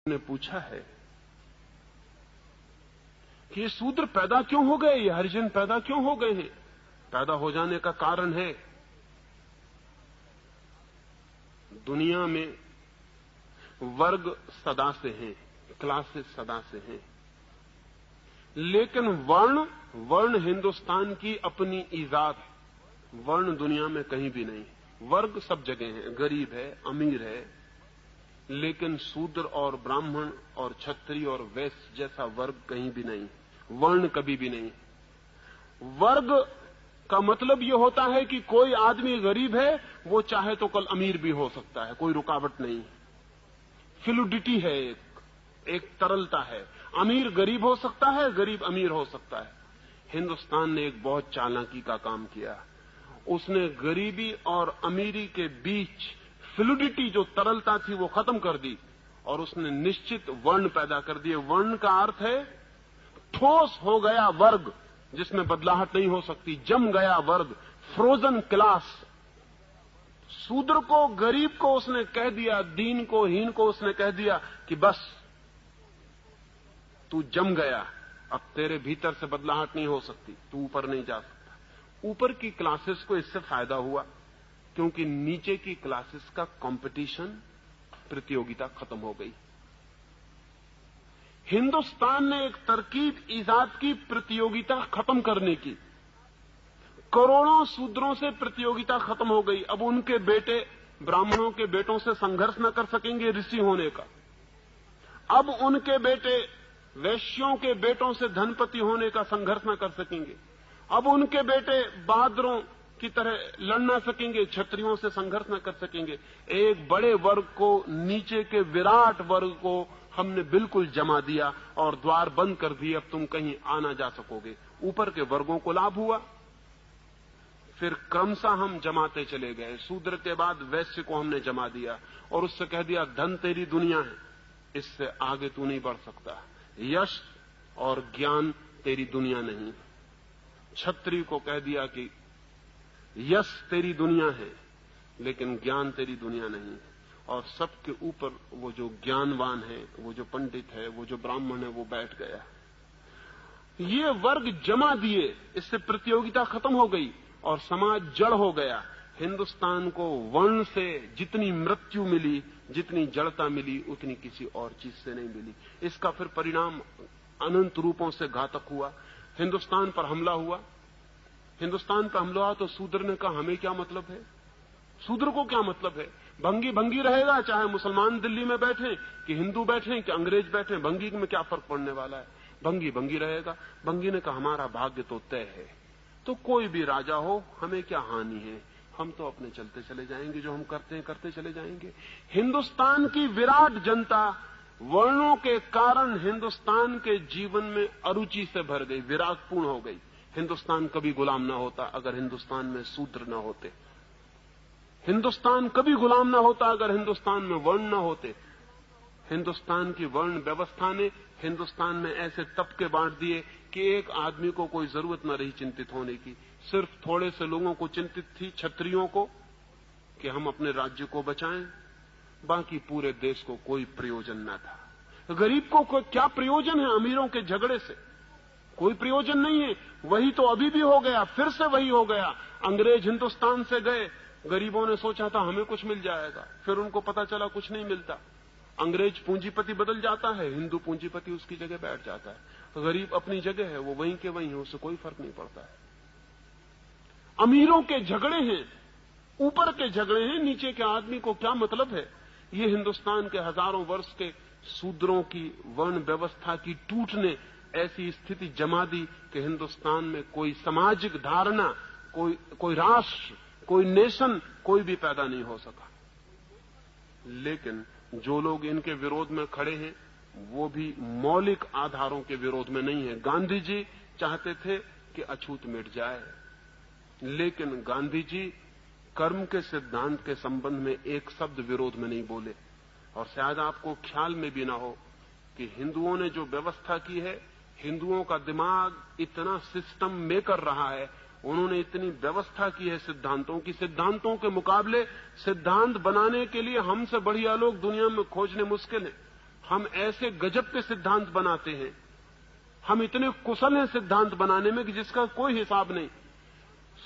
ने पूछा है कि ये शूद्र पैदा क्यों हो गए, ये हरिजन पैदा क्यों हो गए हैं। पैदा हो जाने का कारण है दुनिया में वर्ग सदा से हैं, क्लासेस सदा से हैं, लेकिन वर्ण हिंदुस्तान की अपनी ईजाद है। वर्ण दुनिया में कहीं भी नहीं। वर्ग सब जगह है, गरीब है, अमीर है, लेकिन शूद्र और ब्राह्मण और क्षत्रिय और वैश्य जैसा वर्ग कहीं भी नहीं, वर्ण कभी भी नहीं। वर्ग का मतलब यह होता है कि कोई आदमी गरीब है, वो चाहे तो कल अमीर भी हो सकता है, कोई रुकावट नहीं। फ्लूडिटी है, एक तरलता है। अमीर गरीब हो सकता है, गरीब अमीर हो सकता है। हिंदुस्तान ने एक बहुत चालाकी का काम किया। उसने गरीबी और अमीरी के बीच फ्लूडिटी, जो तरलता थी, वो खत्म कर दी और उसने निश्चित वर्ण पैदा कर दिए। वर्ण का अर्थ है ठोस हो गया वर्ग जिसमें बदलाहट नहीं हो सकती, जम गया वर्ग, फ्रोजन क्लास। शूद्र को, गरीब को उसने कह दिया, दीन को, हीन को उसने कह दिया कि बस तू जम गया, अब तेरे भीतर से बदलाहट नहीं हो सकती, तू ऊपर नहीं जा सकता। ऊपर की क्लासेस को इससे फायदा हुआ क्योंकि नीचे की क्लासेस का कंपटीशन, प्रतियोगिता खत्म हो गई। हिंदुस्तान ने एक तरकीब ईजाद की प्रतियोगिता खत्म करने की। करोड़ों शूद्रों से प्रतियोगिता खत्म हो गई। अब उनके बेटे ब्राह्मणों के बेटों से संघर्ष न कर सकेंगे ऋषि होने का। अब उनके बेटे वैश्यों के बेटों से धनपति होने का संघर्ष न कर सकेंगे। अब उनके बेटे बहादुरों की तरह लड़ न सकेंगे, क्षत्रियों से संघर्ष न कर सकेंगे। एक बड़े वर्ग को, नीचे के विराट वर्ग को हमने बिल्कुल जमा दिया और द्वार बंद कर दिए। अब तुम कहीं आ ना जा सकोगे। ऊपर के वर्गों को लाभ हुआ। फिर क्रमशः हम जमाते चले गए। शूद्र के बाद वैश्य को हमने जमा दिया और उससे कह दिया धन तेरी दुनिया है, इससे आगे तू नहीं बढ़ सकता। यश और ज्ञान तेरी दुनिया नहीं। क्षत्रिय को कह दिया कि यश तेरी दुनिया है लेकिन ज्ञान तेरी दुनिया नहीं। और सबके ऊपर वो जो ज्ञानवान है, वो जो पंडित है, वो जो ब्राह्मण है, वो बैठ गया। ये वर्ग जमा दिए, इससे प्रतियोगिता खत्म हो गई और समाज जड़ हो गया। हिंदुस्तान को वर्ण से जितनी मृत्यु मिली, जितनी जड़ता मिली, उतनी किसी और चीज से नहीं मिली। इसका फिर परिणाम अनंत रूपों से घातक हुआ। हिंदुस्तान पर हमला हुआ। हिंदुस्तान पर हमला हुआ तो शूद्र ने कहा हमें क्या मतलब है, शूद्र को क्या मतलब है। भंगी भंगी रहेगा, चाहे मुसलमान दिल्ली में बैठे कि हिंदू बैठे कि अंग्रेज बैठे, भंगी में क्या फर्क पड़ने वाला है, भंगी भंगी रहेगा। भंगी ने कहा हमारा भाग्य तो तय है, तो कोई भी राजा हो हमें क्या हानि है, हम तो अपने चलते चले जाएंगे, जो हम करते हैं करते चले जाएंगे। हिंदुस्तान की विराट जनता वर्णों के कारण हिंदुस्तान के जीवन में अरुचि से भर गई, विरागपूर्ण हो गई। हिंदुस्तान कभी गुलाम ना होता अगर हिंदुस्तान में शूद्र न होते। हिंदुस्तान कभी गुलाम ना होता अगर हिंदुस्तान में वर्ण न होते। हिंदुस्तान की वर्ण व्यवस्था ने हिंदुस्तान में ऐसे तबके बांट दिए कि एक आदमी को कोई जरूरत न रही चिंतित होने की। सिर्फ थोड़े से लोगों को चिंतित थी, क्षत्रियों को, कि हम अपने राज्य को बचाएं, बाकी पूरे देश को कोई प्रयोजन न था। गरीब को क्या प्रयोजन है अमीरों के झगड़े से, कोई प्रयोजन नहीं है। वही तो अभी भी हो गया, फिर से वही हो गया। अंग्रेज हिंदुस्तान से गए, गरीबों ने सोचा था हमें कुछ मिल जाएगा, फिर उनको पता चला कुछ नहीं मिलता। अंग्रेज पूंजीपति बदल जाता है, हिंदू पूंजीपति उसकी जगह बैठ जाता है। गरीब अपनी जगह है, वो वहीं के वहीं है, उससे कोई फर्क नहीं पड़ता है। अमीरों के झगड़े हैं, ऊपर के झगड़े हैं, नीचे के आदमी को क्या मतलब है। ये हिंदुस्तान के हजारों वर्ष के शूद्रों की वर्ण व्यवस्था की टूट ने ऐसी स्थिति जमा दी कि हिंदुस्तान में कोई सामाजिक धारणा, कोई राष्ट्र, कोई नेशन, कोई भी पैदा नहीं हो सका। लेकिन जो लोग इनके विरोध में खड़े हैं वो भी मौलिक आधारों के विरोध में नहीं है। गांधी जी चाहते थे कि अछूत मिट जाए, लेकिन गांधी जी कर्म के सिद्धांत के संबंध में एक शब्द विरोध में नहीं बोले। और शायद आपको ख्याल में भी ना हो कि हिंदुओं ने जो व्यवस्था की है, हिंदुओं का दिमाग इतना सिस्टम मेकर रहा है, उन्होंने इतनी व्यवस्था की है सिद्धांतों की, सिद्धांतों के मुकाबले सिद्धांत बनाने के लिए हमसे बढ़िया लोग दुनिया में खोजने मुश्किल है। हम ऐसे गजब के सिद्धांत बनाते हैं, हम इतने कुशल हैं सिद्धांत बनाने में कि जिसका कोई हिसाब नहीं।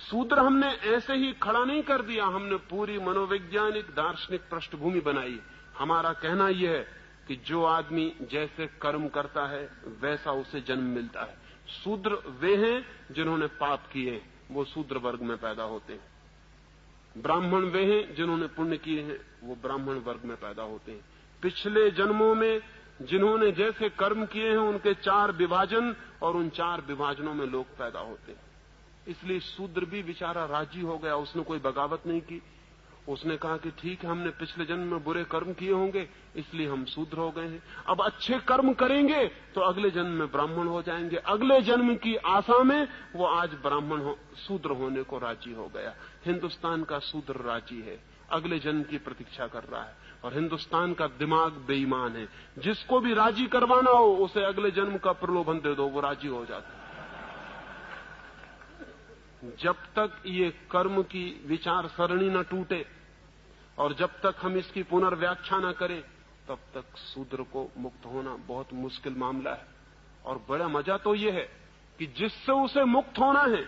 सूत्र हमने ऐसे ही खड़ा नहीं कर दिया, हमने पूरी मनोवैज्ञानिक दार्शनिक पृष्ठभूमि बनाई। हमारा कहना यह है कि जो आदमी जैसे कर्म करता है वैसा उसे जन्म मिलता है। शूद्र वे हैं जिन्होंने पाप किए, वो शूद्र वर्ग में पैदा होते हैं। ब्राह्मण वे हैं जिन्होंने पुण्य किए हैं, वो ब्राह्मण वर्ग में पैदा होते हैं। पिछले जन्मों में जिन्होंने जैसे कर्म किए हैं उनके 4 विभाजन, और उन 4 विभाजनों में लोग पैदा होते हैं। इसलिए शूद्र भी बेचारा राजी हो गया, उसने कोई बगावत नहीं की। उसने कहा कि ठीक है, हमने पिछले जन्म में बुरे कर्म किए होंगे इसलिए हम शूद्र हो गए हैं, अब अच्छे कर्म करेंगे तो अगले जन्म में ब्राह्मण हो जाएंगे। अगले जन्म की आशा में वो आज शूद्र होने को राजी हो गया। हिंदुस्तान का शूद्र राजी है, अगले जन्म की प्रतीक्षा कर रहा है। और हिंदुस्तान का दिमाग बेईमान है, जिसको भी राजी करवाना हो उसे अगले जन्म का प्रलोभन दे दो, वो राजी हो जाता है। जब तक ये कर्म की विचार सरणी न टूटे और जब तक हम इसकी पुनर्व्याख्या न करें, तब तक शूद्र को मुक्त होना बहुत मुश्किल मामला है। और बड़ा मजा तो ये है कि जिससे उसे मुक्त होना है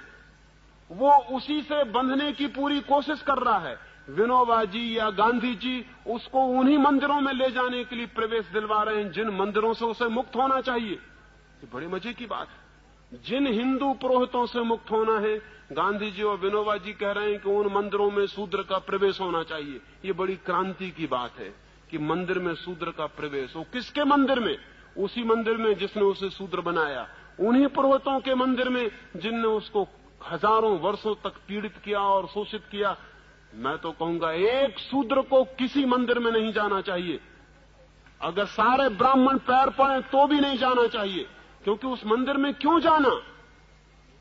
वो उसी से बंधने की पूरी कोशिश कर रहा है। विनोबा जी या गांधी जी उसको उन्हीं मंदिरों में ले जाने के लिए प्रवेश दिलवा रहे हैं जिन मंदिरों से उसे मुक्त होना चाहिए। ये बड़े मजे की बात है। जिन हिंदू पुरोहितों से मुक्त होना है, गांधी जी और विनोबा जी कह रहे हैं कि उन मंदिरों में शूद्र का प्रवेश होना चाहिए। ये बड़ी क्रांति की बात है कि मंदिर में शूद्र का प्रवेश हो। किसके मंदिर में? उसी मंदिर में जिसने उसे शूद्र बनाया, उन्हीं पुरोहितों के मंदिर में जिनने उसको हजारों वर्षों तक पीड़ित किया और शोषित किया। मैं तो कहूंगा एक शूद्र को किसी मंदिर में नहीं जाना चाहिए। अगर सारे ब्राह्मण पैर पड़े तो भी नहीं जाना चाहिए, क्योंकि उस मंदिर में क्यों जाना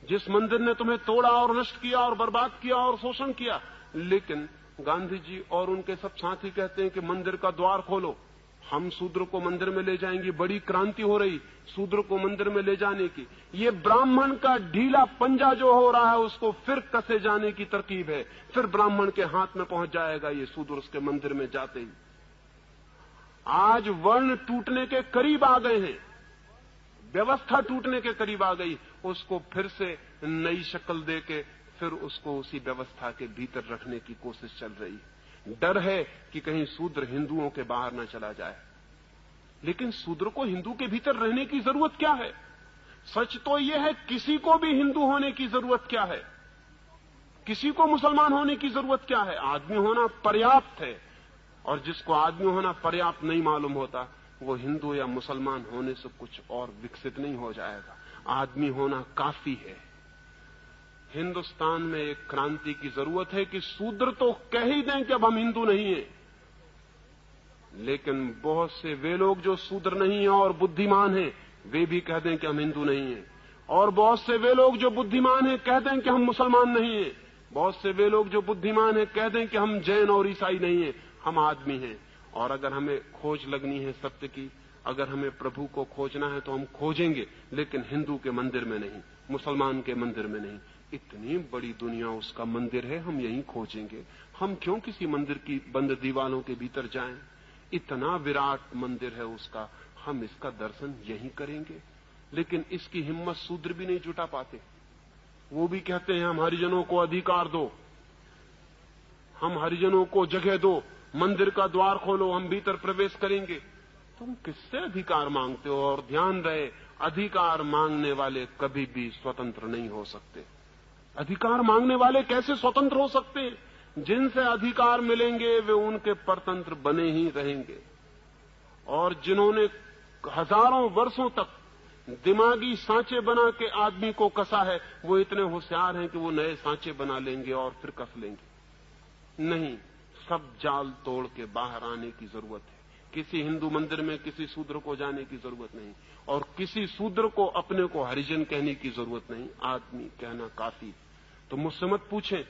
जिस मंदिर ने तुम्हें तोड़ा और नष्ट किया और बर्बाद किया और शोषण किया। लेकिन गांधी जी और उनके सब साथी कहते हैं कि मंदिर का द्वार खोलो, हम शूद्र को मंदिर में ले जाएंगे। बड़ी क्रांति हो रही शूद्र को मंदिर में ले जाने की। ये ब्राह्मण का ढीला पंजा जो हो रहा है उसको फिर कसे जाने की तरकीब है, फिर ब्राह्मण के हाथ में पहुंच जाएगा ये शूद्र उसके मंदिर में जाते ही। आज वर्ण टूटने के करीब आ गए हैं, व्यवस्था टूटने के करीब आ गई, उसको फिर से नई शक्ल देके फिर उसको उसी व्यवस्था के भीतर रखने की कोशिश चल रही है। डर है कि कहीं शूद्र हिंदुओं के बाहर न चला जाए। लेकिन शूद्र को हिंदू के भीतर रहने की जरूरत क्या है? सच तो यह है किसी को भी हिंदू होने की जरूरत क्या है, किसी को मुसलमान होने की जरूरत क्या है? आदमी होना पर्याप्त है। और जिसको आदमी होना पर्याप्त नहीं मालूम होता वो हिंदू या मुसलमान होने से कुछ और विकसित नहीं हो जाएगा। आदमी होना काफी है। हिंदुस्तान में एक क्रांति की जरूरत है कि शूद्र तो कह ही दें कि अब हम हिंदू नहीं हैं, लेकिन बहुत से वे लोग जो शूद्र नहीं हैं और बुद्धिमान हैं वे भी कह दें कि हम हिंदू नहीं हैं। और बहुत से वे लोग जो बुद्धिमान हैं कह दें कि हम मुसलमान नहीं हैं। बहुत से वे लोग जो बुद्धिमान हैं कह दें कि हम जैन और ईसाई नहीं हैं, हम आदमी हैं। और अगर हमें खोज लगनी है सत्य की, अगर हमें प्रभु को खोजना है तो हम खोजेंगे, लेकिन हिंदू के मंदिर में नहीं, मुसलमान के मंदिर में नहीं। इतनी बड़ी दुनिया उसका मंदिर है, हम यहीं खोजेंगे। हम क्यों किसी मंदिर की बंद दीवारों के भीतर जाएं? इतना विराट मंदिर है उसका, हम इसका दर्शन यहीं करेंगे। लेकिन इसकी हिम्मत शूद्र भी नहीं जुटा पाते। वो भी कहते हैं हम हरिजनों को अधिकार दो, हम हरिजनों को जगह दो, मंदिर का द्वार खोलो, हम भीतर प्रवेश करेंगे। तुम किससे अधिकार मांगते हो? और ध्यान रहे, अधिकार मांगने वाले कभी भी स्वतंत्र नहीं हो सकते। अधिकार मांगने वाले कैसे स्वतंत्र हो सकते हैं? जिनसे अधिकार मिलेंगे वे उनके परतंत्र बने ही रहेंगे। और जिन्होंने हजारों वर्षों तक दिमागी सांचे बना के आदमी को कसा है, वो इतने होशियार हैं कि वो नए सांचे बना लेंगे और फिर कस लेंगे। नहीं, सब जाल तोड़ के बाहर आने की जरूरत है। किसी हिंदू मंदिर में किसी शूद्र को जाने की जरूरत नहीं, और किसी शूद्र को अपने को हरिजन कहने की जरूरत नहीं। आदमी कहना काफी। तो मुझसे मत पूछें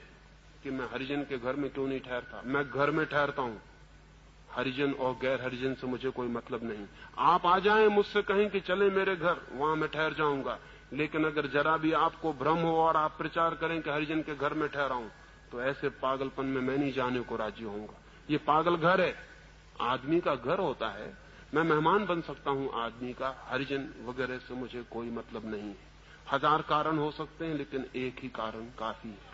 कि मैं हरिजन के घर में क्यों नहीं ठहरता। मैं घर में ठहरता हूं, हरिजन और गैर हरिजन से मुझे कोई मतलब नहीं। आप आ जाएं, मुझसे कहें कि चले मेरे घर, वहां मैं ठहर जाऊंगा। लेकिन अगर जरा भी आपको भ्रम हो और आप प्रचार करें कि हरिजन के घर में ठहरा हूं, तो ऐसे पागलपन में मैं नहीं जाने को राजी होऊंगा। ये पागल घर है। आदमी का घर होता है मैं मेहमान बन सकता हूं आदमी का, हरिजन वगैरह से मुझे कोई मतलब नहीं है। 1000 कारण हो सकते हैं, लेकिन एक ही कारण काफी है।